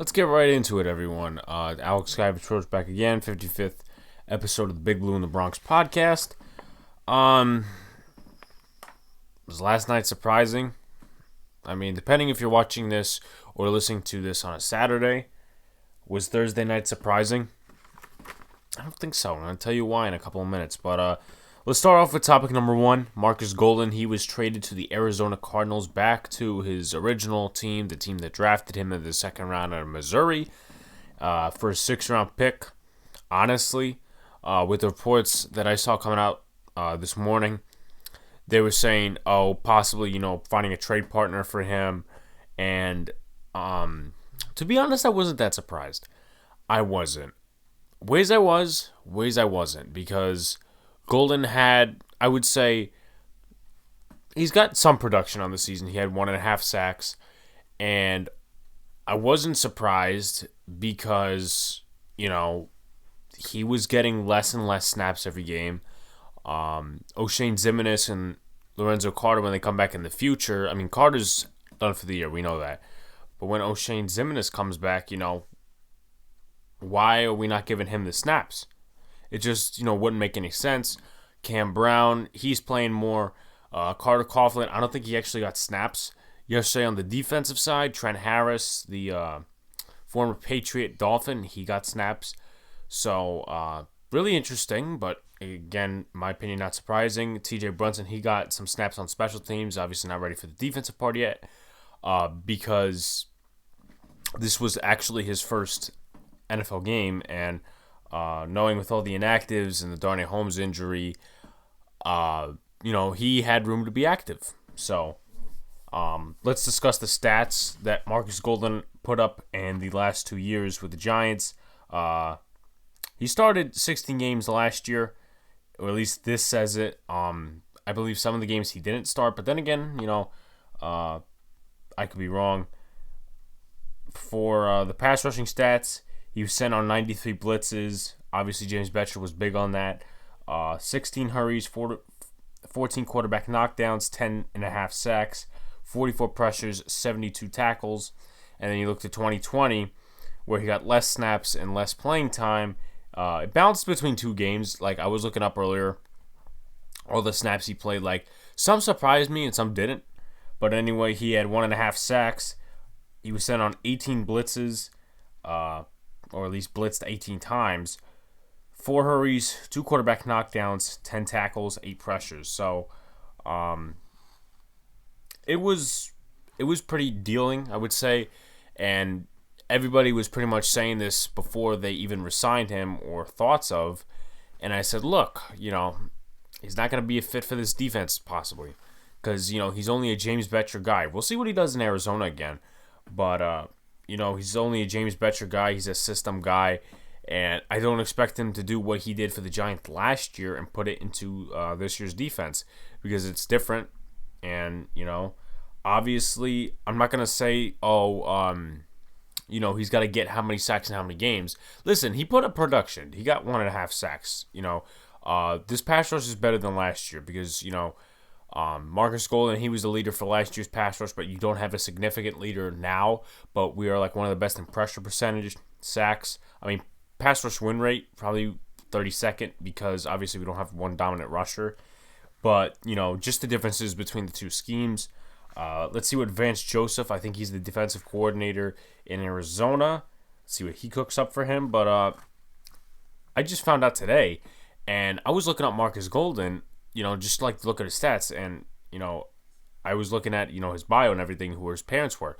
Let's get right into it, everyone. Alex Skyvich back again, 55th episode of the Big Blue in the Bronx podcast. Was last night surprising? I mean, depending if you're watching this or listening to this on a Saturday, was Thursday night surprising? I don't think so. I'm going to tell you why in a couple of minutes. But let's start off with topic number one. Markus Golden, he was traded to the Arizona Cardinals, back to his original team, the team that drafted him in the second round out of Missouri, for a sixth-round pick. Honestly, with the reports that I saw coming out this morning, they were saying, possibly, finding a trade partner for him. And to be honest, I wasn't that surprised. I wasn't. Ways I was, ways I wasn't. Because Golden had, I would say, he's got some production on the season. He had 1.5 sacks. And I wasn't surprised because, he was getting less and less snaps every game. O'Shane Ximines and Lorenzo Carter, when they come back in the future, I mean, Carter's done for the year, we know that. But when O'Shane Ximines comes back, why are we not giving him the snaps? It just, wouldn't make any sense. Cam Brown, he's playing more. Carter Coughlin, I don't think he actually got snaps yesterday on the defensive side. Trent Harris, the former Patriot Dolphin, he got snaps. So, really interesting, but again, in my opinion, not surprising. TJ Brunson, he got some snaps on special teams. Obviously not ready for the defensive part yet, because this was actually his first NFL game, and knowing with all the inactives and the Darnay Holmes injury, he had room to be active. So let's discuss the stats that Markus Golden put up in the last 2 years with the Giants. He started 16 games last year, or at least this says it. I believe some of the games he didn't start, but then again, I could be wrong. For the pass rushing stats, he was sent on 93 blitzes. Obviously, James Bettcher was big on that. 16 hurries, 14 quarterback knockdowns, 10.5 sacks, 44 pressures, 72 tackles. And then you looked at 2020, where he got less snaps and less playing time. It bounced between two games. Like, I was looking up earlier, all the snaps he played. Like, some surprised me and some didn't. But anyway, he had 1.5 sacks. He was sent on 18 blitzes, or at least blitzed 18 times. 4 hurries, 2 quarterback knockdowns, 10 tackles, 8 pressures. So, it was pretty dealing, I would say. And everybody was pretty much saying this before they even re-signed him or thoughts of. And I said, look, he's not going to be a fit for this defense possibly. Because, he's only a James Bettcher guy. We'll see what he does in Arizona again. But, he's only a James Bettcher guy. He's a system guy. And I don't expect him to do what he did for the Giants last year and put it into this year's defense. Because it's different. And, obviously, I'm not going to say, he's got to get how many sacks in how many games. Listen, he put up production. He got 1.5 sacks. This pass rush is better than last year because, Markus Golden, he was the leader for last year's pass rush, but you don't have a significant leader now. But we are like one of the best in pressure percentage, sacks. I mean, pass rush win rate, probably 32nd because obviously we don't have one dominant rusher. But, just the differences between the two schemes. Let's see what Vance Joseph, I think he's the defensive coordinator in Arizona. Let's see what he cooks up for him. But I just found out today, and I was looking up Markus Golden, just like to look at his stats. And, I was looking at, his bio and everything, who his parents were.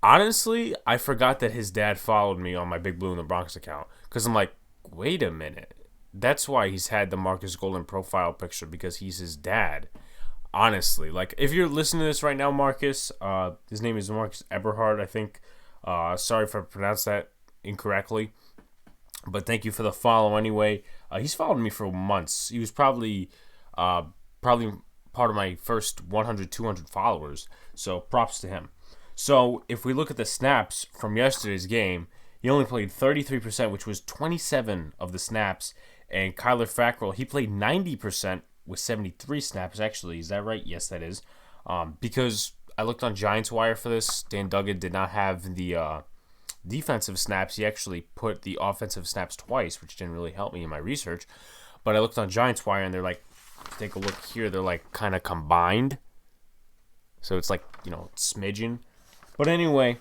Honestly, I forgot that his dad followed me on my Big Blue in the Bronx account. Because I'm like, wait a minute. That's why he's had the Markus Golden profile picture, because he's his dad. Honestly, like, if you're listening to this right now, Marcus, his name is Marcus Eberhard, I think. Sorry if I pronounced that incorrectly, but thank you for the follow anyway. He's followed me for months. He was probably part of my first 100, 200 followers, so props to him. So, if we look at the snaps from yesterday's game, he only played 33%, which was 27 of the snaps, and Kyler Fackrell, he played 90%, with 73 snaps, actually. Is that right? Yes, that is. Because I looked on Giants Wire for this. Dan Duggan did not have the defensive snaps, he actually put the offensive snaps twice, which didn't really help me in my research. But I looked on Giants Wire, and they're like, take a look here, they're like kind of combined. So it's like, smidgen. But anyway,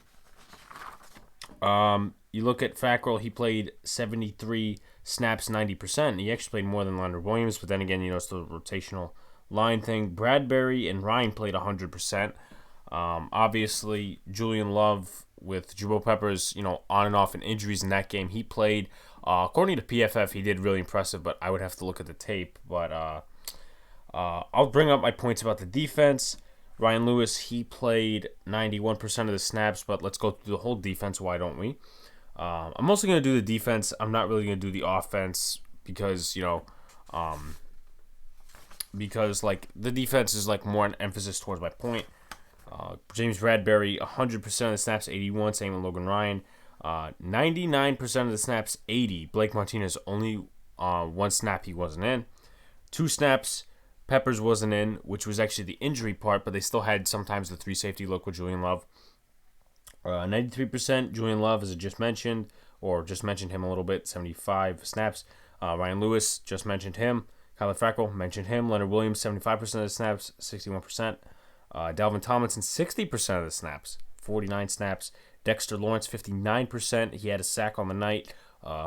you look at Fackrell, he played 73 snaps, 90%. He actually played more than Leonard Williams, but then again, it's the rotational line thing. Bradbury and Ryan played 100%. Obviously, Julian Love with Jabril Peppers, on and off in injuries in that game. He played, according to PFF, he did really impressive, but I would have to look at the tape. But I'll bring up my points about the defense. Ryan Lewis, he played 91% of the snaps, but let's go through the whole defense. Why don't we? I'm mostly going to do the defense. I'm not really going to do the offense because, because the defense is more an emphasis towards my point. James Bradbury, 100% of the snaps, 81. Same with Logan Ryan. 99% of the snaps, 80. Blake Martinez, only one snap he wasn't in. 2 snaps, Peppers wasn't in, which was actually the injury part, but they still had sometimes the 3 safety look with Julian Love. 93% Julian Love, as I just mentioned, or just mentioned him a little bit, 75 snaps. Ryan Lewis, just mentioned him. Kyler Fackrell, mentioned him. Leonard Williams, 75% of the snaps, 61%. Dalvin Tomlinson, 60% of the snaps, 49 snaps. Dexter Lawrence, 59%. He had a sack on the night,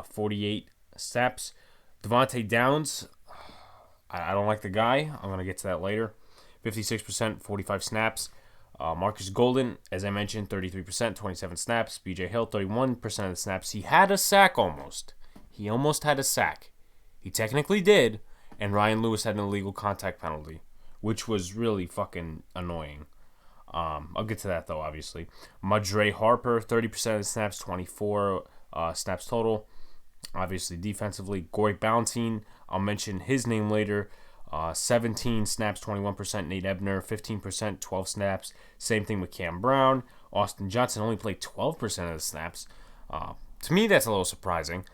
48 snaps. Devontae Downs, I don't like the guy. I'm going to get to that later. 56%, 45 snaps. Markus Golden, as I mentioned, 33%, 27 snaps. BJ Hill, 31% of the snaps. He had a sack almost. He almost had a sack. He technically did, and Ryan Lewis had an illegal contact penalty, which was really fucking annoying. I'll get to that, though, obviously. Madre Harper, 30% of the snaps, 24 snaps total. Obviously, defensively. Gory Ballentine, I'll mention his name later. 17 snaps, 21%. Nate Ebner, 15%, 12 snaps. Same thing with Cam Brown. Austin Johnson only played 12% of the snaps. To me, that's a little surprising.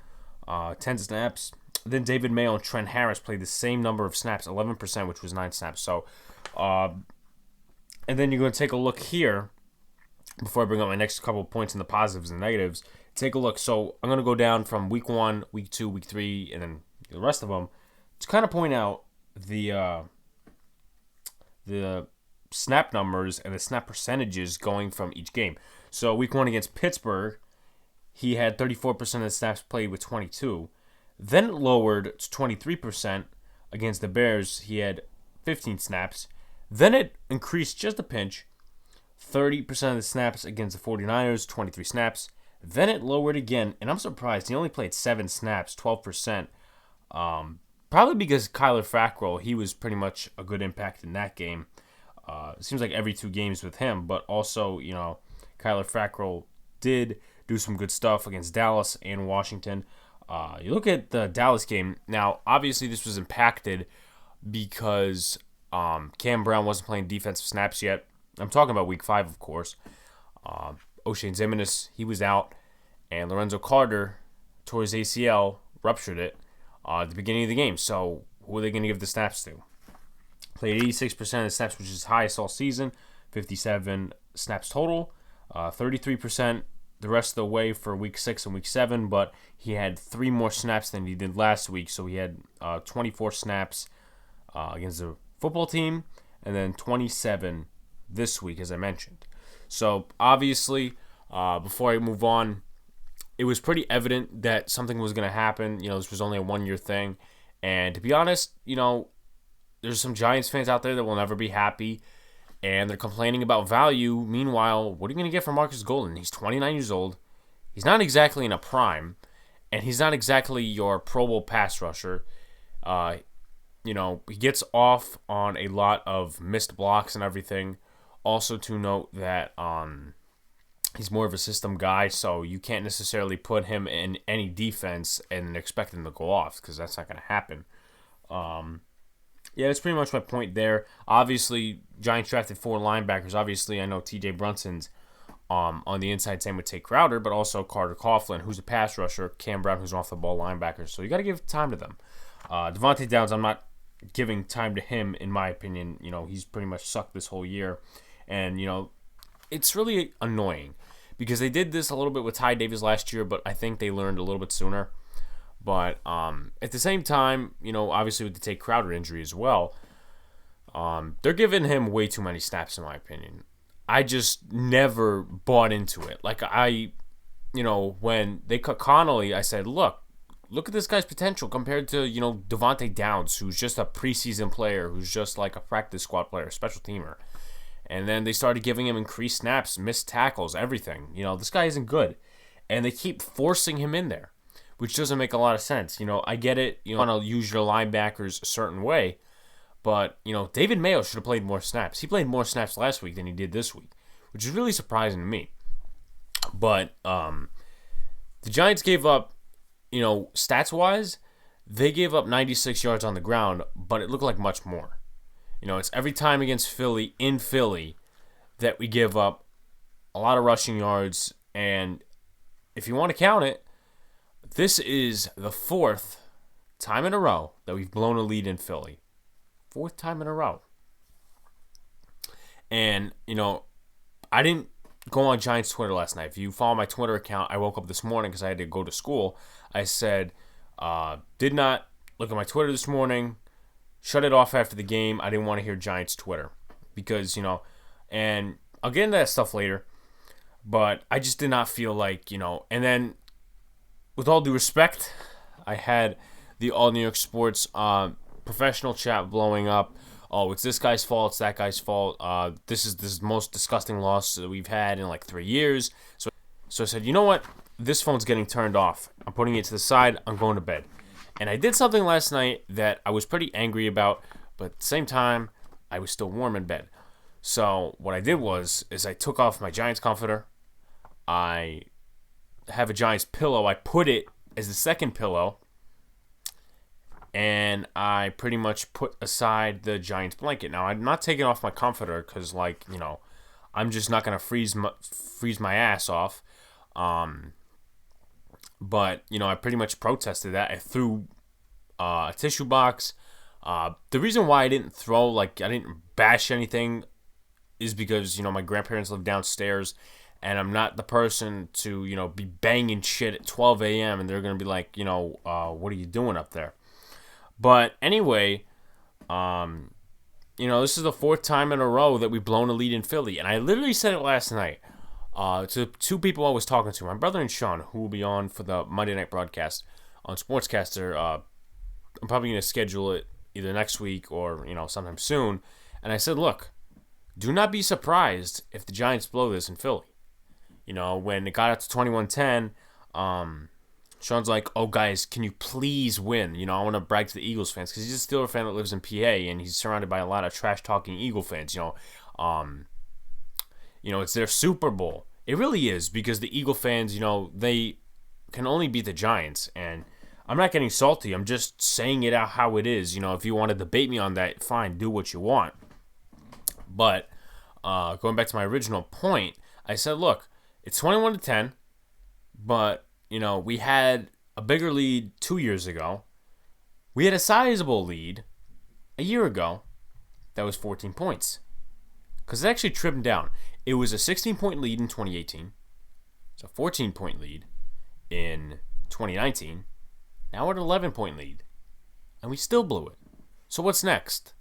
10 snaps. Then David Mayo and Trent Harris played the same number of snaps, 11%, which was 9 snaps. So, and then you're going to take a look here, before I bring up my next couple of points in the positives and negatives. Take a look. So I'm going to go down from week 1, week 2, week 3, and then the rest of them to kind of point out the snap numbers and the snap percentages going from each game. So week 1 against Pittsburgh, he had 34% of the snaps played with 22. Then it lowered to 23% against the Bears. He had 15 snaps. Then it increased just a pinch, 30% of the snaps against the 49ers, 23 snaps. Then it lowered again, and I'm surprised. He only played 7 snaps, 12%. Probably because Kyler Fackrell, he was pretty much a good impact in that game. It seems like every 2 games with him, but also, Kyler Fackrell did do some good stuff against Dallas and Washington. You look at the Dallas game. Now, obviously, this was impacted because Cam Brown wasn't playing defensive snaps yet. I'm talking about week 5, of course. O'Shane Ximines, he was out, and Lorenzo Carter tore his ACL, ruptured it at the beginning of the game. So who are they going to give the snaps to? Played 86% of the snaps, which is highest all season, 57 snaps total, 33% the rest of the way for week 6 and week 7, but he had 3 more snaps than he did last week, so he had 24 snaps against the football team, and then 27 this week, as I mentioned. So, obviously, before I move on, it was pretty evident that something was going to happen. This was only a 1-year thing. And to be honest, there's some Giants fans out there that will never be happy, and they're complaining about value. Meanwhile, what are you going to get from Markus Golden? He's 29 years old. He's not exactly in a prime, and he's not exactly your Pro Bowl pass rusher. He gets off on a lot of missed blocks and everything. Also to note that he's more of a system guy, so you can't necessarily put him in any defense and expect him to go off, because that's not going to happen. That's pretty much my point there. Obviously, Giants drafted 4 linebackers. Obviously, I know T.J. Brunson's on the inside, same with Tate Crowder, but also Carter Coughlin, who's a pass rusher, Cam Brown, who's an off-the-ball linebacker. So you got to give time to them. Devontae Downs, I'm not giving time to him, in my opinion. He's pretty much sucked this whole year. And, it's really annoying because they did this a little bit with Ty Davis last year, but I think they learned a little bit sooner. But at the same time, obviously with the Tate Crowder injury as well, they're giving him way too many snaps in my opinion. I just never bought into it. Like when they cut Connolly, I said, look at this guy's potential compared to, Devontae Downs, who's just a preseason player, who's just like a practice squad player, a special teamer. And then they started giving him increased snaps, missed tackles, everything. This guy isn't good. And they keep forcing him in there, which doesn't make a lot of sense. I get it. You want to use your linebackers a certain way. But, David Mayo should have played more snaps. He played more snaps last week than he did this week, which is really surprising to me. But the Giants gave up, stats-wise, they gave up 96 yards on the ground, but it looked like much more. It's every time against Philly, in Philly, that we give up a lot of rushing yards. And if you want to count it, this is the 4th time in a row that we've blown a lead in Philly. 4th time in a row. And, I didn't go on Giants Twitter last night. If you follow my Twitter account, I woke up this morning because I had to go to school. I said, did not look at my Twitter this morning. Shut it off after the game. I didn't want to hear Giants Twitter because, and I'll get into that stuff later. But I just did not feel like, and then with all due respect, I had the All New York Sports professional chat blowing up. Oh, it's this guy's fault. It's that guy's fault. This is the most disgusting loss that we've had in like 3 years. So I said, you know what? This phone's getting turned off. I'm putting it to the side. I'm going to bed. And I did something last night that I was pretty angry about, but at the same time, I was still warm in bed. So what I did is I took off my Giants comforter. I have a Giants pillow. I put it as the second pillow. And I pretty much put aside the Giants blanket. Now, I'm not taking off my comforter because, I'm just not going to freeze my ass off. But, I pretty much protested that. I threw a tissue box. The reason why I didn't throw, I didn't bash anything is because, my grandparents live downstairs. And I'm not the person to, be banging shit at 12 a.m. And they're going to be like, what are you doing up there? But anyway, this is the 4th time in a row that we've blown a lead in Philly. And I literally said it last night to 2 people I was talking to, my brother and Sean, who will be on for the Monday night broadcast on Sportscaster. I'm probably going to schedule it either next week or, sometime soon. And I said, look, do not be surprised if the Giants blow this in Philly. When it got up to 21-10, Sean's like, oh, guys, can you please win? I want to brag to the Eagles fans because he's a Steelers fan that lives in PA, and he's surrounded by a lot of trash-talking Eagle fans. It's their Super Bowl. It really is because the Eagle fans, they can only beat the Giants. And I'm not getting salty. I'm just saying it out how it is. If you want to debate me on that, fine, do what you want. But going back to my original point, I said, look, it's 21-10, but we had a bigger lead 2 years ago. We had a sizable lead a year ago that was 14 points. Because it actually trimmed down. It was a 16-point lead in 2018. It's a 14-point lead in 2019. Now we're at an 11-point lead. And we still blew it. So what's next?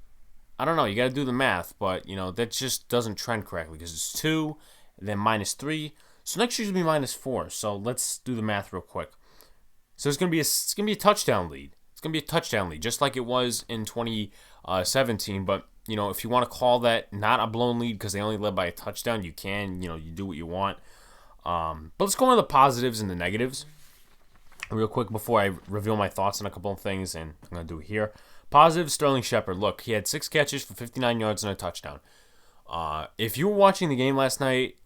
I don't know. You got to do the math. But, that just doesn't trend correctly. Because it's 2, then -3. So next year's going to be -4. So let's do the math real quick. So it's going to be a touchdown lead. It's going to be a touchdown lead, just like it was in 2017. But, if you want to call that not a blown lead because they only led by a touchdown, you can. You do what you want. But let's go on to the positives and the negatives real quick before I reveal my thoughts on a couple of things, and I'm going to do it here. Positive, Sterling Shepard. Look, he had 6 catches for 59 yards and a touchdown. If you were watching the game last night,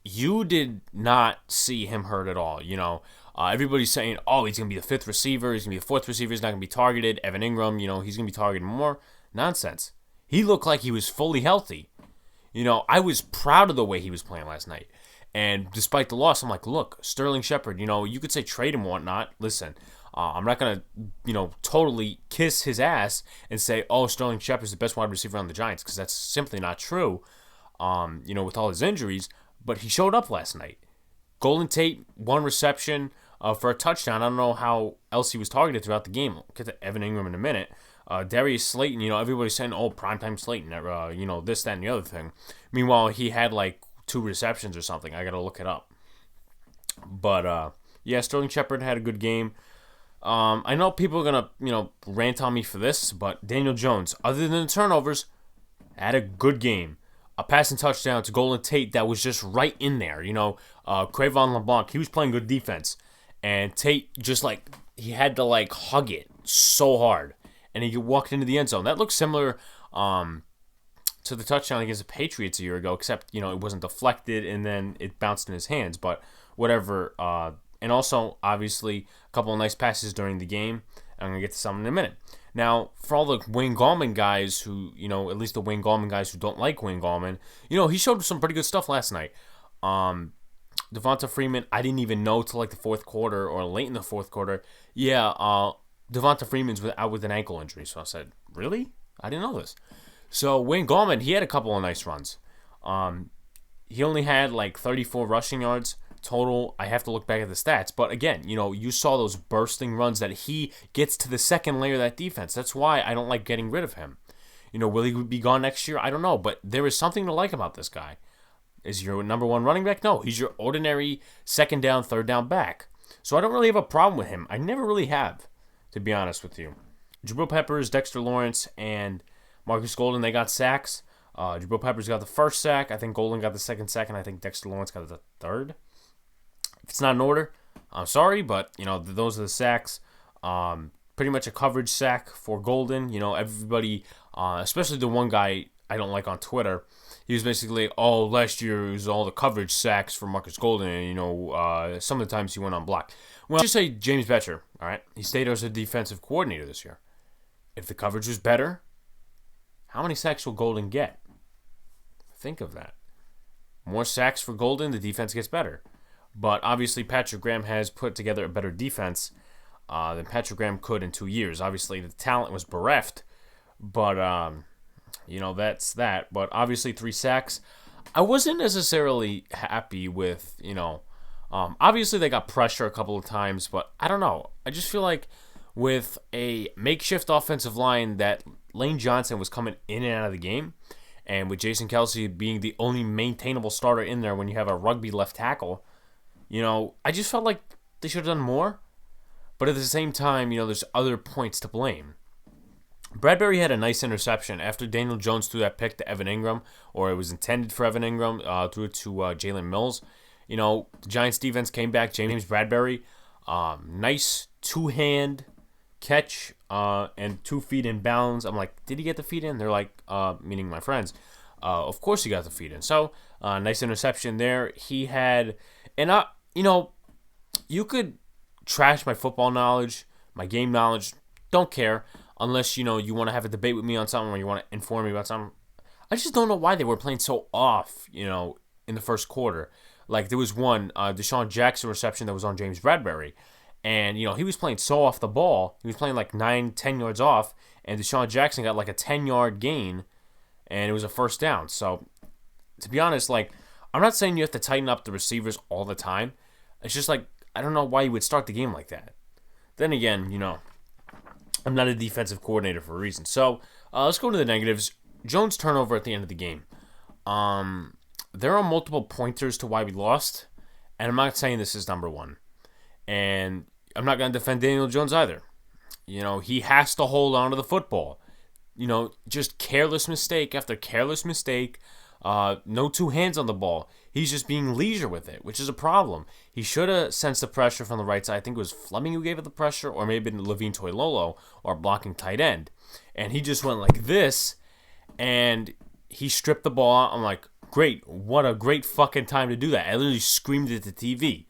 you did not see him hurt at all. Everybody's saying, oh, he's going to be the 5th receiver. He's going to be the 4th receiver. He's not going to be targeted. Evan Ingram, he's going to be targeted more. Nonsense. He looked like he was fully healthy. I was proud of the way he was playing last night. And despite the loss, I'm like, look, Sterling Shepard, you could say trade him and whatnot. Listen, I'm not going to, totally kiss his ass and say, oh, Sterling Shepard's the best wide receiver on the Giants, because that's simply not true, with all his injuries. But he showed up last night. Golden Tate, 1 reception for a touchdown. I don't know how else he was targeted throughout the game. We'll get to Evan Ingram in a minute. Darius Slayton, everybody's saying, oh, primetime Slayton, this, that, and the other thing. Meanwhile, he had like 2 receptions or something. I got to look it up. But, yeah, Sterling Shepard had a good game. I know people are going to, rant on me for this, but Daniel Jones, other than the turnovers, had a good game. A passing touchdown to Golden Tate that was just right in there. Crayvon LeBlanc, he was playing good defense. And Tate just he had to hug it so hard. And he walked into the end zone. That looks similar to the touchdown against the Patriots a year ago, except, it wasn't deflected and then it bounced in his hands. But whatever. And also, obviously, a couple of nice passes during the game. I'm going to get to some in a minute. Now, for all the Wayne Gallman guys who, at least the Wayne Gallman guys who don't like Wayne Gallman, he showed some pretty good stuff last night. Devonta Freeman, I didn't even know till the fourth quarter or late in the fourth quarter. Yeah, Devonta Freeman's out with an ankle injury. So I said, really? I didn't know this. So Wayne Gallman, he had a couple of nice runs. He only had 34 rushing yards total. I have to look back at the stats. But again, you saw those bursting runs that he gets to the second layer of that defense. That's why I don't like getting rid of him. Will he be gone next year? I don't know. But there is something to like about this guy. Is he your number 1 running back? No, he's your ordinary second down, third down back. So I don't really have a problem with him. I never really have, to be honest with you. Jabril Peppers, Dexter Lawrence, and Markus Golden, they got sacks. Jabril Peppers got the first sack. I think Golden got the second sack, and I think Dexter Lawrence got the third. If it's not in order, I'm sorry, but, those are the sacks. Pretty much a coverage sack for Golden. Everybody, especially the one guy I don't like on Twitter, he was basically, last year it was all the coverage sacks for Markus Golden, and, some of the times he went on block. Well, just say James Bettcher, all right? He stayed as a defensive coordinator this year. If the coverage was better, how many sacks will Golden get? Think of that. More sacks for Golden, the defense gets better. But obviously Patrick Graham has put together a better defense than Patrick Graham could in 2 years. Obviously the talent was bereft, but, that's that. But obviously 3 sacks. I wasn't necessarily happy with, obviously they got pressure a couple of times, but I don't know. I just feel like with a makeshift offensive line that Lane Johnson was coming in and out of the game, and with Jason Kelsey being the only maintainable starter in there when you have a rugby left tackle, I just felt like they should have done more. But at the same time, there's other points to blame. Bradbury had a nice interception after Daniel Jones threw that pick to Evan Ingram, or it was intended for Evan Ingram, threw it to Jalen Mills. The Giants defense came back. James Bradbury, nice 2-hand catch and 2 feet in bounds. I'm like, did he get the feet in? They're like, meaning my friends. Of course he got the feet in. So, nice interception there. He had, and you could trash my football knowledge, my game knowledge, don't care, unless, you want to have a debate with me on something or you want to inform me about something. I just don't know why they were playing so off, in the first quarter. There was one Deshaun Jackson reception that was on James Bradbury. And, he was playing so off the ball. He was playing 9-10 yards off. And Deshaun Jackson got a 10-yard gain. And it was a first down. So, to be honest, I'm not saying you have to tighten up the receivers all the time. It's just I don't know why you would start the game like that. Then again, I'm not a defensive coordinator for a reason. So, let's go to the negatives. Jones turnover at the end of the game. There are multiple pointers to why we lost. And I'm not saying this is number 1. And I'm not going to defend Daniel Jones either. He has to hold on to the football. Just careless mistake after careless mistake. No 2 hands on the ball. He's just being leisure with it, which is a problem. He should have sensed the pressure from the right side. I think it was Fleming who gave it the pressure, or maybe Levine Toilolo, or blocking tight end. And he just went like this, and he stripped the ball out. I'm like, great. What a great fucking time to do that. I literally screamed at the TV.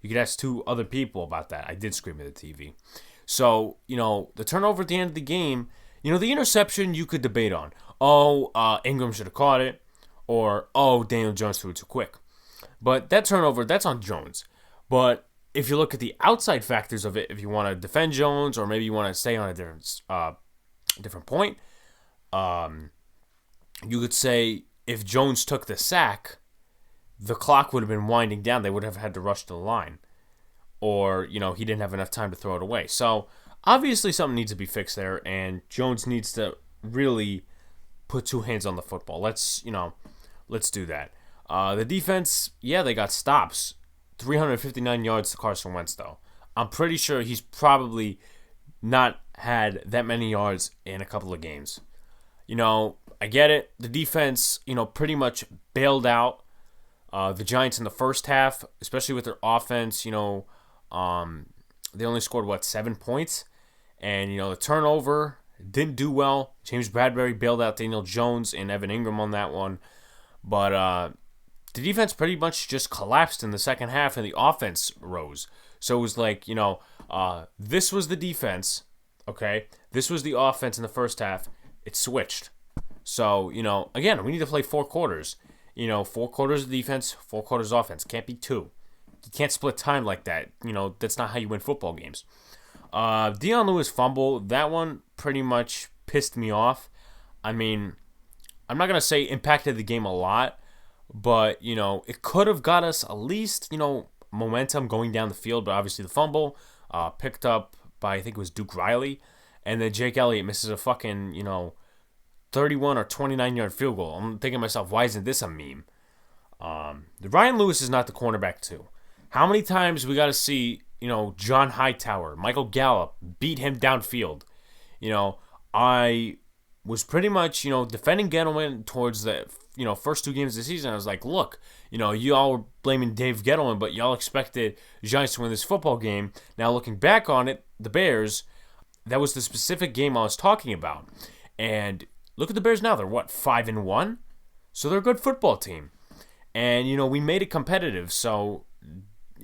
You could ask 2 other people about that. I did scream at the TV. So, the turnover at the end of the game, the interception you could debate on. Ingram should have caught it. Or, Daniel Jones threw it too quick. But that turnover, that's on Jones. But if you look at the outside factors of it, if you want to defend Jones or maybe you want to stay on a different point, you could say if Jones took the sack, the clock would have been winding down. They would have had to rush to the line. Or, he didn't have enough time to throw it away. So, obviously something needs to be fixed there, and Jones needs to really put two hands on the football. Let's do that. The defense, they got stops. 359 yards to Carson Wentz, though. I'm pretty sure he's probably not had that many yards in a couple of games. I get it. The defense, pretty much bailed out the Giants in the first half, especially with their offense. They only scored, 7 points? And, the turnover didn't do well. James Bradbury bailed out Daniel Jones and Evan Ingram on that one. But the defense pretty much just collapsed in the second half, and the offense rose. So it was like, this was the defense, okay? This was the offense in the first half. It switched. So, again, we need to play 4 quarters. 4 quarters of defense, 4 quarters offense. Can't be 2. You can't split time like that. That's not how you win football games. Dion Lewis fumble, that one pretty much pissed me off. I mean, I'm not going to say impacted the game a lot, but, it could have got us at least, momentum going down the field. But obviously the fumble picked up by, I think it was Duke Riley. And then Jake Elliott misses a fucking, 31 or 29-yard field goal. I'm thinking to myself, why isn't this a meme? Ryan Lewis is not the cornerback, too. How many times we got to see, John Hightower, Michael Gallup beat him downfield? I was pretty much, defending Gettleman towards the, first 2 games of the season. I was like, look, you all were blaming Dave Gettleman, but y'all expected the Giants to win this football game. Now, looking back on it, the Bears, that was the specific game I was talking about. And look at the Bears now. They're, 5-1? So they're a good football team. And, we made it competitive. So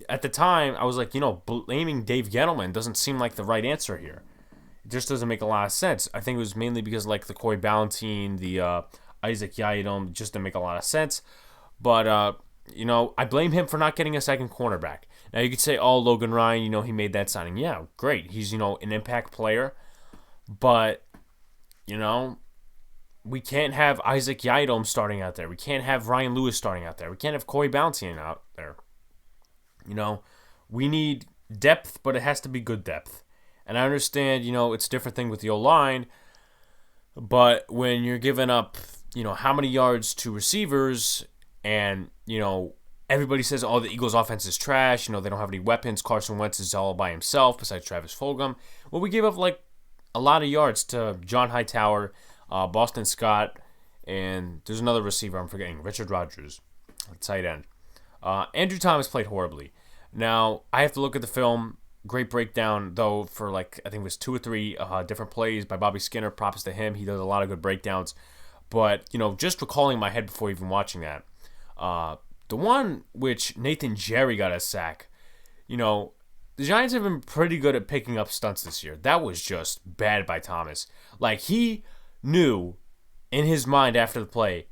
at the time, I was like, blaming Dave Gettleman doesn't seem like the right answer here. It just doesn't make a lot of sense. I think it was mainly because, the Corey Ballentine, the Isaac Yiadom, just didn't make a lot of sense. But, I blame him for not getting a second cornerback. Now, you could say, Logan Ryan, he made that signing. Yeah, great. He's, an impact player. But, we can't have Isaac Yiadom starting out there. We can't have Ryan Lewis starting out there. We can't have Corey Ballentine out there. We need depth, but it has to be good depth. And I understand, it's a different thing with the O-line, but when you're giving up, how many yards to receivers and, everybody says, the Eagles' offense is trash, they don't have any weapons, Carson Wentz is all by himself besides Travis Fulgham. Well, we gave up, a lot of yards to John Hightower, Boston Scott, and there's another receiver I'm forgetting, Richard Rodgers, tight end. Andrew Thomas played horribly. Now, I have to look at the film. Great breakdown, though, for I think it was 2 or 3 different plays by Bobby Skinner. Props to him. He does a lot of good breakdowns. But, just recalling in my head before even watching that, the one which Nathan Jerry got a sack, the Giants have been pretty good at picking up stunts this year. That was just bad by Thomas. He knew in his mind after the play,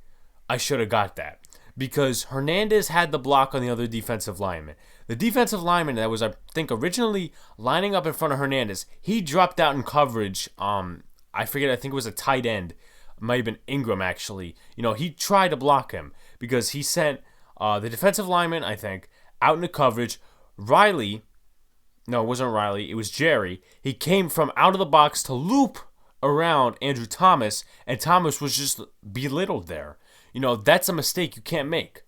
I should have got that. Because Hernandez had the block on the other defensive lineman. The defensive lineman that was, I think, originally lining up in front of Hernandez, he dropped out in coverage. I think it was a tight end. It might have been Ingram, actually. He tried to block him because he sent the defensive lineman, I think, out into coverage. Riley, no, it wasn't Riley, it was Jerry. He came from out of the box to loop around Andrew Thomas, and Thomas was just belittled there. That's a mistake you can't make.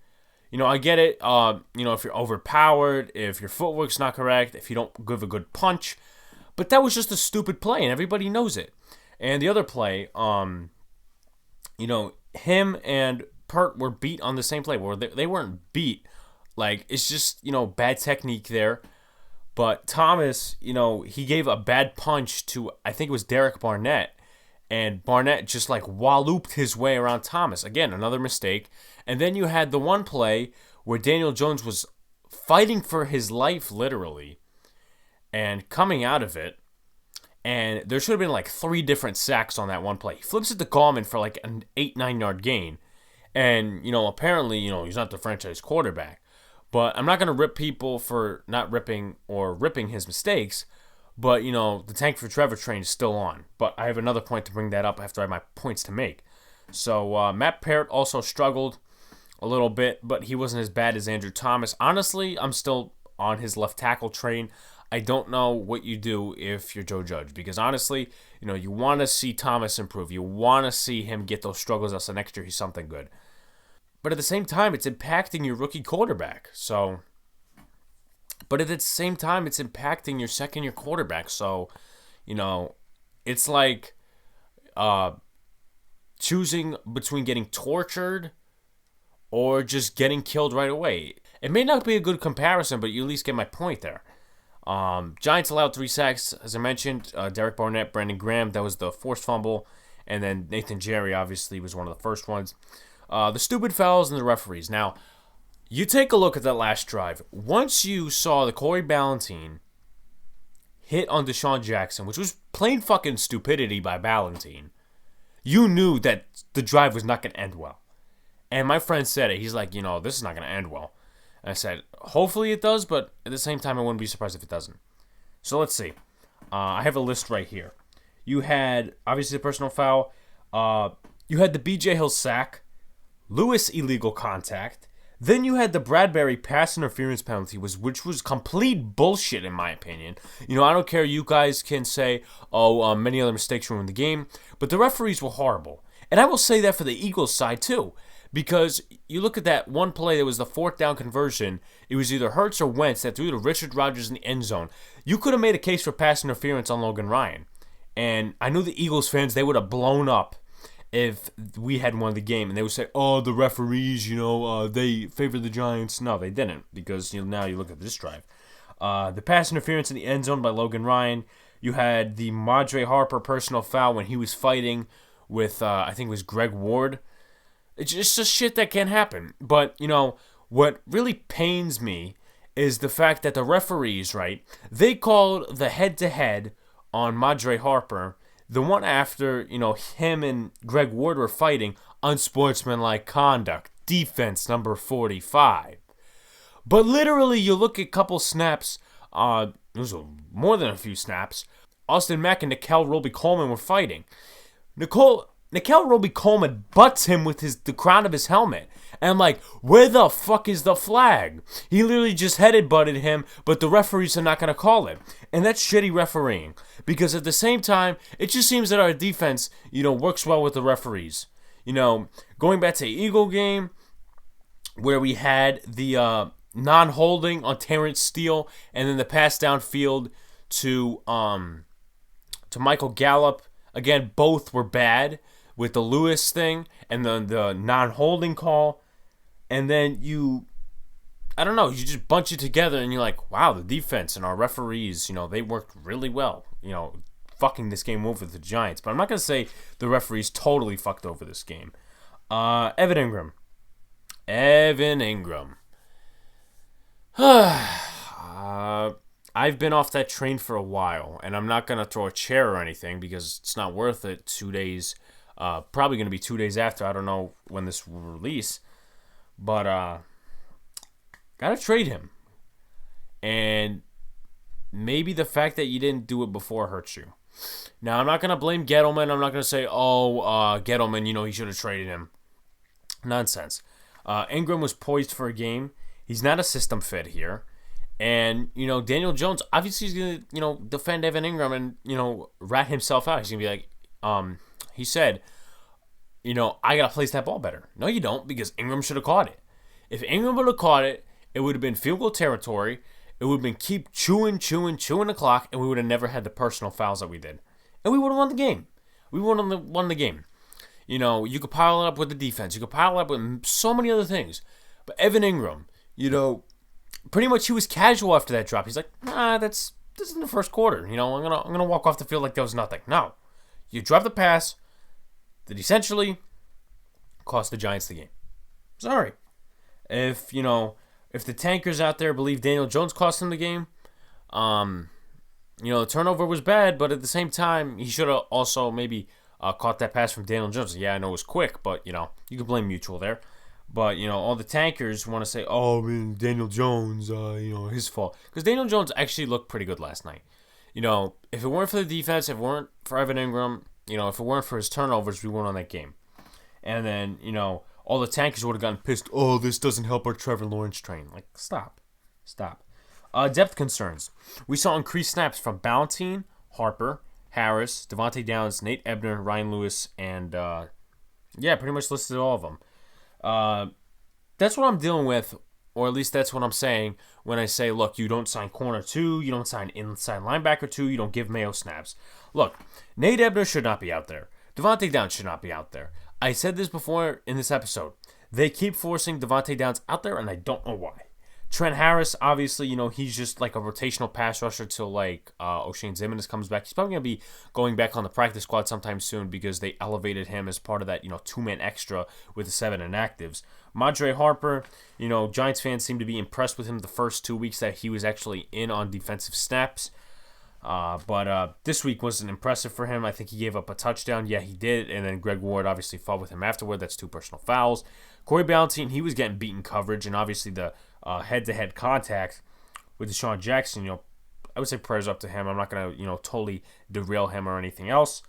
I get it, if you're overpowered, if your footwork's not correct, if you don't give a good punch. But that was just a stupid play, and everybody knows it. And the other play, him and Pert were beat on the same play. Where they weren't beat. It's just, bad technique there. But Thomas, he gave a bad punch to, I think it was Derek Barnett. And Barnett just wallooped his way around Thomas. Again, another mistake. And then you had the one play where Daniel Jones was fighting for his life, literally, and coming out of it. And there should have been 3 different sacks on that one play. He flips it to Gallman for an 8-9 yard gain. And, apparently, he's not the franchise quarterback. But I'm not going to rip people for not ripping or ripping his mistakes. But, the Tank for Trevor train is still on. But I have another point to bring that up after I have my points to make. So, Matt Parrott also struggled. a little bit, but he wasn't as bad as Andrew Thomas. Honestly, I'm still on his left tackle train. I don't know what you do if you're Joe Judge, because honestly, you want to see Thomas improve. You want to see him get those struggles. So next year he's something good. But at the same time, it's impacting your rookie quarterback. But at the same time, it's impacting your second-year quarterback. So, it's like choosing between getting tortured or just getting killed right away. It may not be a good comparison, but you at least get my point there. Giants allowed 3 sacks, as I mentioned. Derek Barnett, Brandon Graham, that was the forced fumble. And then Nathan Jerry, obviously, was one of the first ones. The stupid fouls and the referees. Now, you take a look at that last drive. Once you saw the Corey Ballentine hit on Deshaun Jackson, which was plain fucking stupidity by Ballentine, you knew that the drive was not going to end well. And my friend said it. He's like, this is not going to end well. And I said, hopefully it does, but at the same time, I wouldn't be surprised if it doesn't. So let's see. I have a list right here. You had, obviously, the personal foul. You had the B.J. Hill sack. Lewis illegal contact. Then you had the Bradbury pass interference penalty, which was complete bullshit in my opinion. I don't care. You guys can say, many other mistakes ruined the game, but the referees were horrible. And I will say that for the Eagles side too, because you look at that one play that was the 4th down conversion. It was either Hurts or Wentz that threw to Richard Rodgers in the end zone. You could have made a case for pass interference on Logan Ryan. And I knew the Eagles fans, they would have blown up if we had won the game. And they would say, the referees, they favored the Giants. No, they didn't, because now you look at this drive. The pass interference in the end zone by Logan Ryan. You had the Madre Harper personal foul when he was fighting with, I think it was Greg Ward. It's just shit that can happen. But, what really pains me is the fact that the referees, right, they called the head-to-head on Madre Harper, the one after, him and Greg Ward were fighting, unsportsmanlike conduct, defense number 45. But literally, you look at a couple snaps, it was more than a few snaps, Austin Mack and Nickel Roby-Coleman were fighting. Nickel Roby-Coleman butts him with the crown of his helmet. And I'm like, where the fuck is the flag? He literally just headbutted him, but the referees are not going to call it. And that's shitty refereeing. Because at the same time, it just seems that our defense, works well with the referees. Going back to the Eagle game, where we had the non-holding on Terrence Steele, and then the pass downfield to Michael Gallup. Again, both were bad with the Lewis thing and the non-holding call. And then you just bunch it together and you're like, wow, the defense and our referees, they worked really well, fucking this game over the Giants. But I'm not going to say the referees totally fucked over this game. Evan Ingram. I've been off that train for a while, and I'm not going to throw a chair or anything because it's not worth it 2 days. Probably going to be 2 days after. I don't know when this will release. But, got to trade him. And maybe the fact that you didn't do it before hurts you. Now, I'm not going to blame Gettleman. I'm not going to say, Gettleman, he should have traded him. Nonsense. Ingram was poised for a game. He's not a system fit here. And, Daniel Jones, obviously he's going to, defend Evan Ingram and, rat himself out. He's going to be like, he said, I got to place that ball better. No, you don't, because Ingram should have caught it. If Ingram would have caught it, it would have been field goal territory. It would have been keep chewing the clock, and we would have never had the personal fouls that we did. And we would have won the game. We would have won the game. You could pile it up with the defense. You could pile it up with so many other things. But Evan Ingram, pretty much he was casual after that drop. He's like, this is the first quarter. I'm gonna walk off the field like there was nothing. No. You drop the pass that essentially cost the Giants the game. Sorry. If the tankers out there believe Daniel Jones cost them the game, the turnover was bad, but at the same time, he should have also maybe caught that pass from Daniel Jones. Yeah, I know it was quick, but, you can blame Mutual there. But, all the tankers want to say, Daniel Jones, his fault. Because Daniel Jones actually looked pretty good last night. If it weren't for the defense, if it weren't for Evan Ingram, if it weren't for his turnovers, we won on that game. And then, all the tankers would have gotten pissed. Oh, this doesn't help our Trevor Lawrence train. Like, stop. Depth concerns. We saw increased snaps from Ballentine, Harper, Harris, Devontae Downs, Nate Ebner, Ryan Lewis, and pretty much listed all of them. That's what I'm dealing with, or at least that's what I'm saying when I say, look, you don't sign corner 2, you don't sign inside linebacker 2, you don't give Mayo snaps. Look, Nate Ebner should not be out there. Devontae Downs should not be out there. I said this before in this episode. They keep forcing Devontae Downs out there, and I don't know why. Trent Harris, obviously, he's just like a rotational pass rusher till O'Shane Ximines comes back. He's probably going to be going back on the practice squad sometime soon because they elevated him as part of that, 2-man extra with the 7 inactives. Madre Harper, Giants fans seem to be impressed with him the first 2 weeks that he was actually in on defensive snaps. But this week wasn't impressive for him. I think he gave up a touchdown. Yeah, he did. And then Greg Ward obviously fought with him afterward. That's 2 personal fouls. Corey Ballentine, he was getting beaten coverage. And obviously the head-to-head contact with Deshaun Jackson, I would say prayers up to him. I'm not going to, totally derail him or anything else.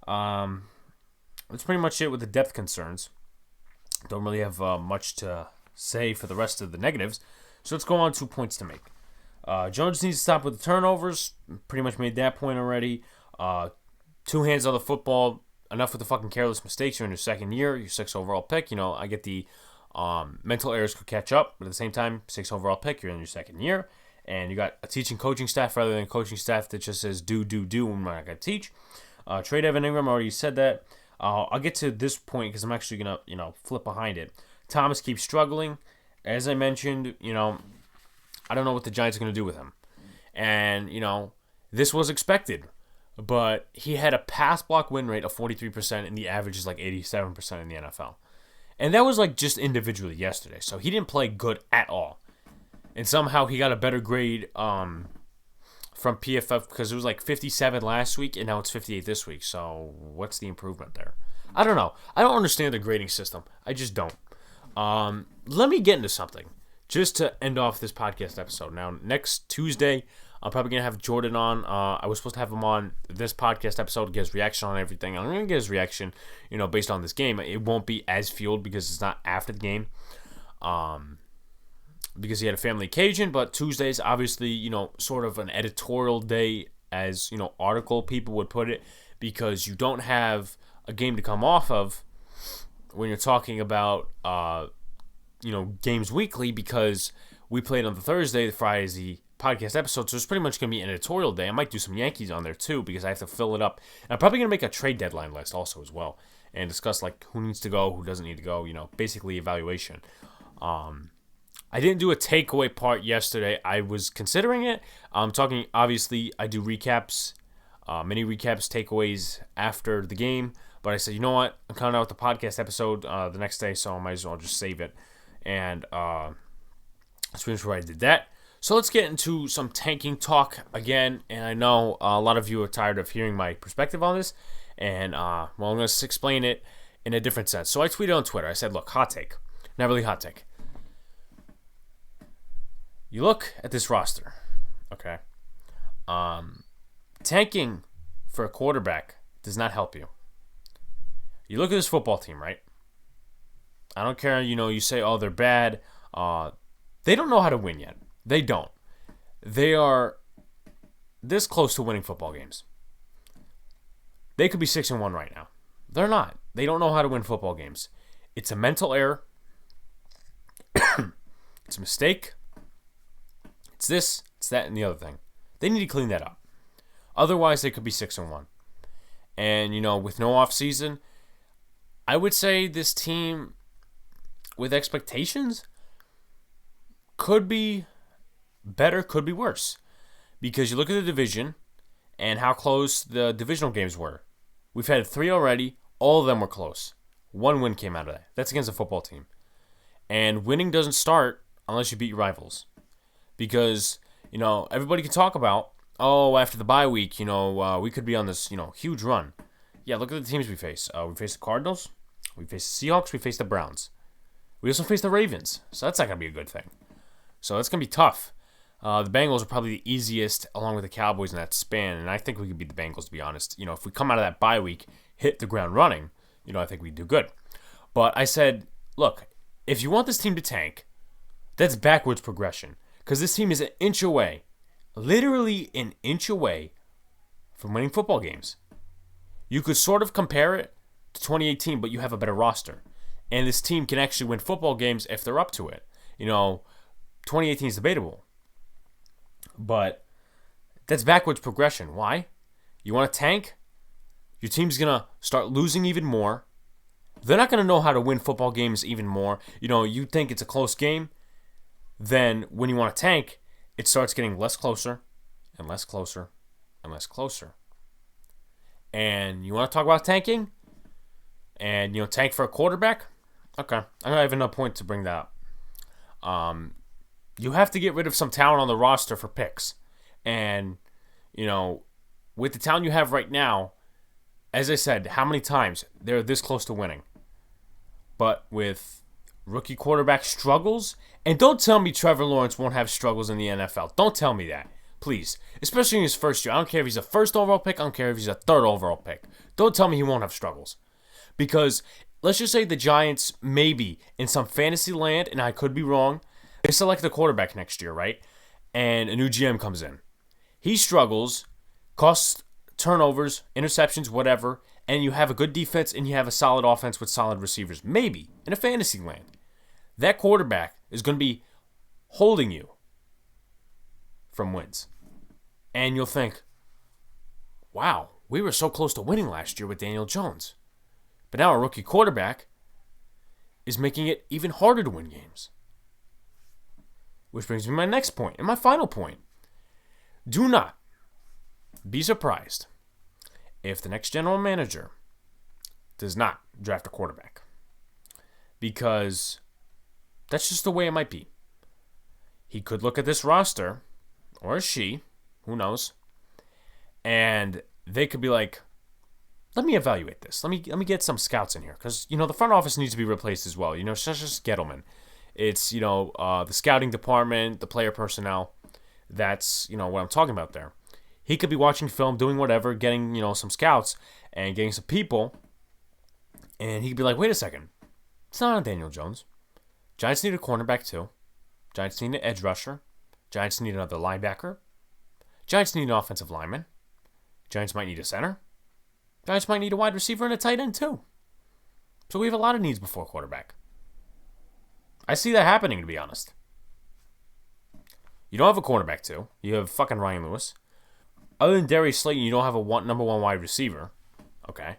That's pretty much it with the depth concerns. Don't really have much to say for the rest of the negatives. So let's go on to points to make. Jones needs to stop with the turnovers. Pretty much made that point already. 2 hands on the football. Enough with the fucking careless mistakes. You're in your second year. Your 6th overall pick. I get the mental errors could catch up. But at the same time, 6th overall pick. You're in your second year. And you got a teaching coaching staff rather than a coaching staff that just says do when we're not going to teach. Trade Evan Ingram. I already said that. I'll get to this point because I'm actually going to, flip behind it. Thomas keeps struggling. As I mentioned, I don't know what the Giants are going to do with him. And, this was expected. But he had a pass block win rate of 43%, and the average is like 87% in the NFL. And that was like just individually yesterday. So he didn't play good at all. And somehow he got a better grade from PFF because it was like 57 last week, and now it's 58 this week. So what's the improvement there? I don't know. I don't understand the grading system. I just don't. Let me get into something. Just to end off this podcast episode. Now, next Tuesday, I'm probably going to have Jordan on. I was supposed to have him on this podcast episode to get his reaction on everything. I'm going to get his reaction, based on this game. It won't be as fueled because it's not after the game. Because he had a family occasion. But Tuesday's obviously, sort of an editorial day, as, article people would put it. Because you don't have a game to come off of when you're talking about games weekly, because we played on the Thursday, the Friday is the podcast episode, so it's pretty much going to be an editorial day. I might do some Yankees on there too, because I have to fill it up. And I'm probably going to make a trade deadline list also as well, and discuss like who needs to go, who doesn't need to go, basically evaluation. I didn't do a takeaway part yesterday. I was considering it. I'm talking, obviously, I do recaps, mini recaps, takeaways after the game, but I said, you know what, I'm coming out with the podcast episode the next day, so I might as well just save it. And that's pretty much where I did that. So let's get into some tanking talk again. And I know a lot of you are tired of hearing my perspective on this. And, I'm going to explain it in a different sense. So I tweeted on Twitter. I said, look, hot take. Not really hot take. You look at this roster, okay? Tanking for a quarterback does not help you. You look at this football team, right? I don't care, you say, oh, they're bad. They don't know how to win yet. They don't. They are this close to winning football games. They could be 6-1 right now. They're not. They don't know how to win football games. It's a mental error. It's a mistake. It's this, it's that, and the other thing. They need to clean that up. Otherwise, they could be 6-1. And, with no offseason, I would say this team with expectations could be better, could be worse. Because you look at the division and how close the divisional games were. We've had 3 already. All of them were close. 1 win came out of that. That's against a football team. And winning doesn't start unless you beat your rivals. Because, everybody can talk about, after the bye week, we could be on this, huge run. Yeah, look at the teams we face. We face the Cardinals. We face the Seahawks. We face the Browns. We also face the Ravens. So that's not going to be a good thing. So that's going to be tough. The Bengals are probably the easiest, along with the Cowboys in that span. And I think we could beat the Bengals, to be honest. If we come out of that bye week, hit the ground running, I think we'd do good. But I said, look, if you want this team to tank, that's backwards progression. Because this team is an inch away, literally an inch away from winning football games. You could sort of compare it to 2018, but you have a better roster. And this team can actually win football games if they're up to it. 2018 is debatable. But that's backwards progression. Why? You want to tank? Your team's going to start losing even more. They're not going to know how to win football games even more. You think it's a close game. Then when you want to tank, it starts getting less closer and less closer and less closer. And you want to talk about tanking? And, tank for a quarterback? Okay. I have another point to bring that up. You have to get rid of some talent on the roster for picks. And, with the talent you have right now, as I said, how many times they're this close to winning? But with rookie quarterback struggles, and don't tell me Trevor Lawrence won't have struggles in the NFL. Don't tell me that, please. Especially in his first year. I don't care if he's a first overall pick. I don't care if he's a third overall pick. Don't tell me he won't have struggles. Because let's just say the Giants, maybe in some fantasy land, and I could be wrong, they select the quarterback next year, right? And a new GM comes in. He struggles, costs turnovers, interceptions, whatever, and you have a good defense and you have a solid offense with solid receivers. Maybe in a fantasy land. That quarterback is going to be holding you from wins. And you'll think, wow, we were so close to winning last year with Daniel Jones. But now a rookie quarterback is making it even harder to win games. Which brings me to my next point and my final point. Do not be surprised if the next general manager does not draft a quarterback. Because that's just the way it might be. He could look at this roster, or she, who knows, and they could be like, let me evaluate this. Let me get some scouts in here. Because, the front office needs to be replaced as well. It's not just Gettleman. It's, the scouting department, the player personnel. That's, what I'm talking about there. He could be watching film, doing whatever, getting, some scouts and getting some people. And he could be like, wait a second. It's not on Daniel Jones. Giants need a cornerback too. Giants need an edge rusher. Giants need another linebacker. Giants need an offensive lineman. Giants might need a center. Giants might need a wide receiver and a tight end too. So we have a lot of needs before quarterback. I see that happening, to be honest. You don't have a cornerback too. You have fucking Ryan Lewis. Other than Darius Slayton, you don't have a number one wide receiver. Okay.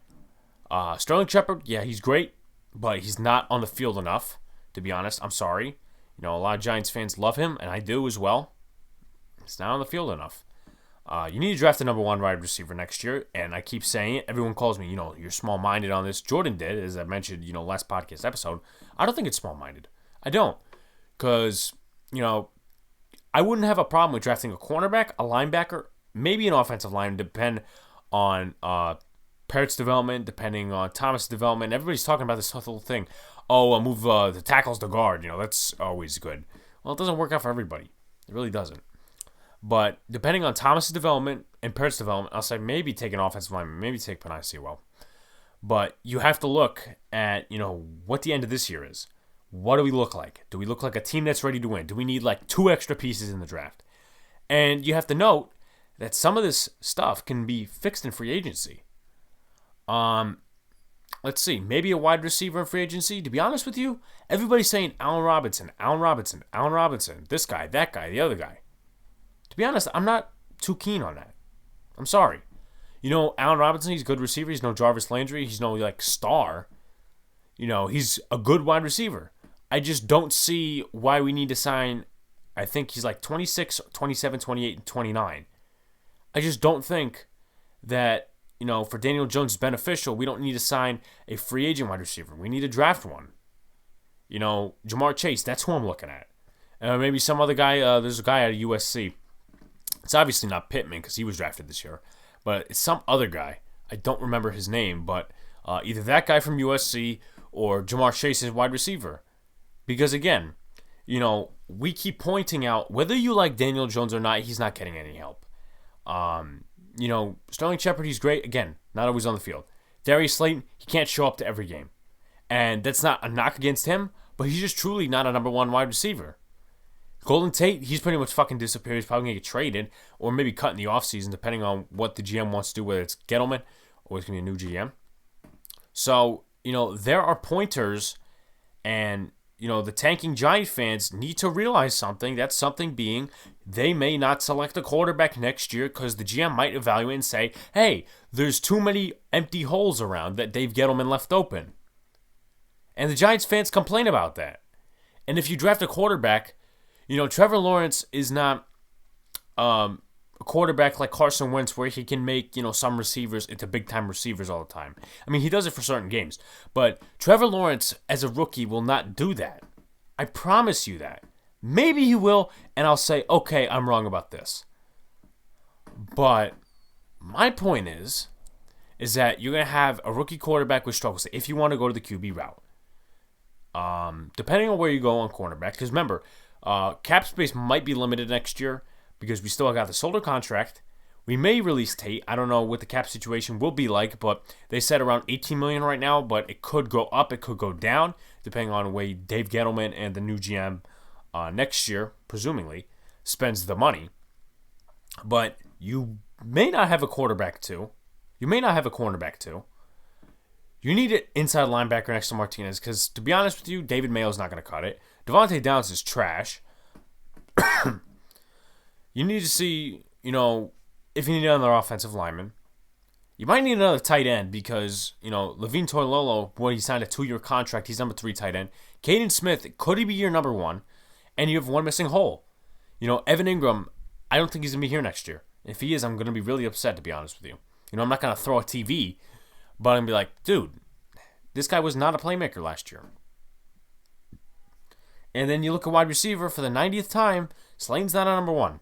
Sterling Shepard, yeah, he's great, but he's not on the field enough, to be honest. I'm sorry. A lot of Giants fans love him, and I do as well. He's not on the field enough. You need to draft a number one wide receiver next year, and I keep saying it. Everyone calls me, you're small-minded on this. Jordan did, as I mentioned, last podcast episode. I don't think it's small-minded. I don't. Because, I wouldn't have a problem with drafting a cornerback, a linebacker, maybe an offensive line, depend on Parrott's development, depending on Thomas' development. Everybody's talking about this whole thing. Oh, I'll move the tackles to guard. That's always good. Well, it doesn't work out for everybody. It really doesn't. But depending on Thomas' development and Parrott's development, I'll say maybe take an offensive lineman, maybe take Panay Sewell. But you have to look at, what the end of this year is. What do we look like? Do we look like a team that's ready to win? Do we need like 2 extra pieces in the draft? And you have to note that some of this stuff can be fixed in free agency. Let's see, maybe a wide receiver in free agency. To be honest with you, everybody's saying Allen Robinson, this guy, that guy, the other guy. To be honest, I'm not too keen on that. I'm sorry. Allen Robinson, he's a good receiver. He's no Jarvis Landry. He's no, star. He's a good wide receiver. I just don't see why we need to sign, I think he's like 26, 27, 28, and 29. I just don't think that, for Daniel Jones beneficial, we don't need to sign a free agent wide receiver. We need to draft one. Jamar Chase, that's who I'm looking at. Maybe some other guy, there's a guy out of USC. It's obviously not Pittman because he was drafted this year, but it's some other guy. I don't remember his name, but either that guy from USC or Jamar Chase is wide receiver. Because again, we keep pointing out, whether you like Daniel Jones or not, he's not getting any help. Sterling Shepard, he's great. Again, not always on the field. Darius Slayton, he can't show up to every game. And that's not a knock against him, but he's just truly not a number one wide receiver. Golden Tate, he's pretty much fucking disappeared. He's probably going to get traded or maybe cut in the offseason, depending on what the GM wants to do, whether it's Gettleman or it's going to be a new GM. So, there are pointers, and, the tanking Giant fans need to realize something. That something being they may not select a quarterback next year because the GM might evaluate and say, hey, there's too many empty holes around that Dave Gettleman left open. And the Giants fans complain about that. And if you draft a quarterback, Trevor Lawrence is not a quarterback like Carson Wentz where he can make, some receivers into big-time receivers all the time. I mean, he does it for certain games. But Trevor Lawrence, as a rookie, will not do that. I promise you that. Maybe he will, and I'll say, okay, I'm wrong about this. But my point is that you're going to have a rookie quarterback with struggles if you want to go to the QB route. Depending on where you go on cornerback, because remember, cap space might be limited next year because we still got the Solder contract. We may release Tate. I don't know what the cap situation will be like, but they said around $18 million right now, but it could go up, it could go down, depending on the way Dave Gettleman and the new GM next year, presumably, spends the money. But you may not have a quarterback too. You may not have a cornerback too. You need an inside linebacker next to Martinez because, to be honest with you, David Mayo's not going to cut it. Devontae Downs is trash. You need to see, if you need another offensive lineman. You might need another tight end because, Levine Toilolo, when he signed a 2-year contract, he's number 3 tight end. Caden Smith, could he be your number 1? And you have one missing hole. Evan Ingram, I don't think he's going to be here next year. If he is, I'm going to be really upset, to be honest with you. I'm not going to throw a TV, but I'm going to be like, dude, this guy was not a playmaker last year. And then you look at wide receiver for the 90th time, Slane's not a number 1.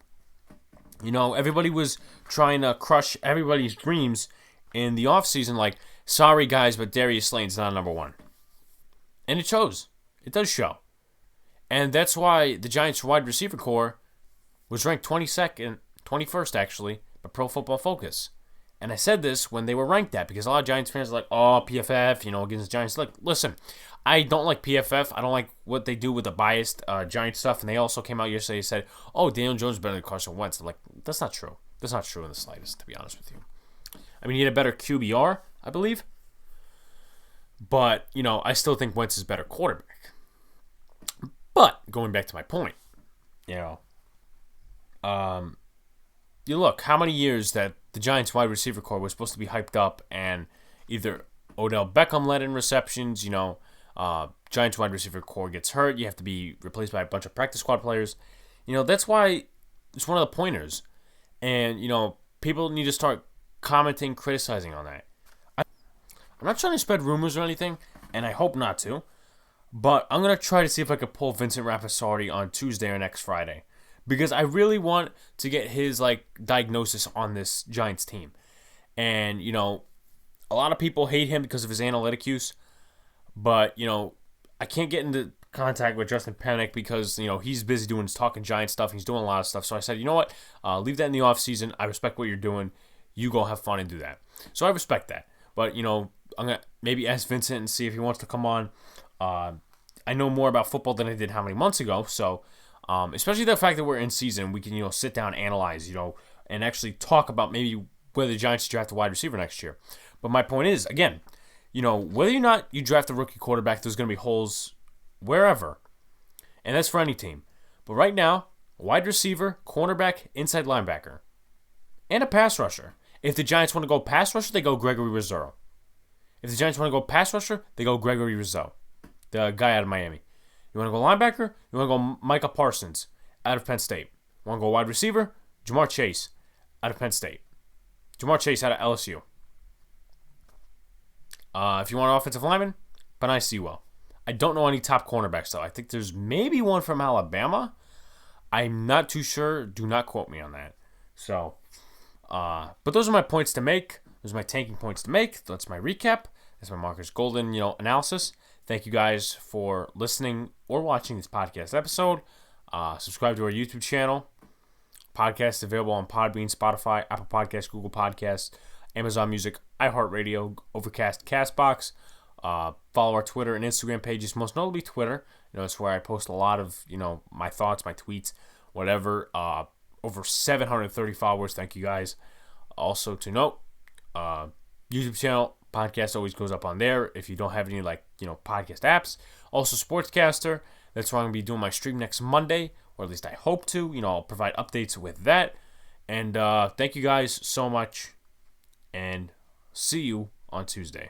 Everybody was trying to crush everybody's dreams in the offseason, like, sorry guys, but Darius Slane's not a number 1. And it shows. It does show. And that's why the Giants' wide receiver core was ranked 21st actually, by Pro Football Focus. And I said this when they were ranked that because a lot of Giants fans are like, oh, PFF, against the Giants. Look, listen, I don't like PFF. I don't like what they do with the biased Giants stuff. And they also came out yesterday and said, oh, Daniel Jones is better than Carson Wentz. I'm like, that's not true. That's not true in the slightest, to be honest with you. I mean, he had a better QBR, I believe. But, I still think Wentz is a better quarterback. But, going back to my point, you look, how many years that the Giants wide receiver core was supposed to be hyped up and either Odell Beckham led in receptions, Giants wide receiver core gets hurt, you have to be replaced by a bunch of practice squad players. That's why it's one of the pointers. And, people need to start commenting, criticizing on that. I'm not trying to spread rumors or anything, and I hope not to, but I'm going to try to see if I can pull Vincent Rapasardi on Tuesday or next Friday. Because I really want to get his diagnosis on this Giants team. And, a lot of people hate him because of his analytic use. But, I can't get into contact with Justin Panic because, he's busy doing his talking Giant stuff. He's doing a lot of stuff. So I said, you know what? Leave that in the offseason. I respect what you're doing. You go have fun and do that. So I respect that. But, I'm going to maybe ask Vincent and see if he wants to come on. I know more about football than I did how many months ago. So... especially the fact that we're in season, we can, sit down, analyze, and actually talk about maybe whether the Giants draft a wide receiver next year. But my point is, again, whether or not you draft a rookie quarterback, there's going to be holes wherever. And that's for any team. But right now, wide receiver, cornerback, inside linebacker, and a pass rusher. If the Giants want to go pass rusher, they go Gregory Rousseau. If the Giants want to go pass rusher, they go Gregory Rousseau, the guy out of Miami. You want to go linebacker? You want to go Micah Parsons out of Penn State. You want to go wide receiver? Jamar Chase out of Penn State. Jamar Chase out of LSU. If you want an offensive lineman, Penei Sewell. I don't know any top cornerbacks, though. I think there's maybe one from Alabama. I'm not too sure. Do not quote me on that. So, but those are my points to make. Those are my tanking points to make. That's my recap. That's my Markus Golden, analysis. Thank you guys for listening or watching this podcast episode. Subscribe to our YouTube channel. Podcast available on Podbean, Spotify, Apple Podcasts, Google Podcasts, Amazon Music, iHeartRadio, Overcast, CastBox. Follow our Twitter and Instagram pages, most notably Twitter. It's where I post a lot of, my thoughts, my tweets, whatever. Over 730 followers. Thank you guys. Also to note, YouTube channel, podcast always goes up on there if you don't have any podcast apps. Also Sportscaster. That's where I'm going to be doing my stream next Monday, or at least I hope to. I'll provide updates with that. And thank you guys so much, and see you on Tuesday.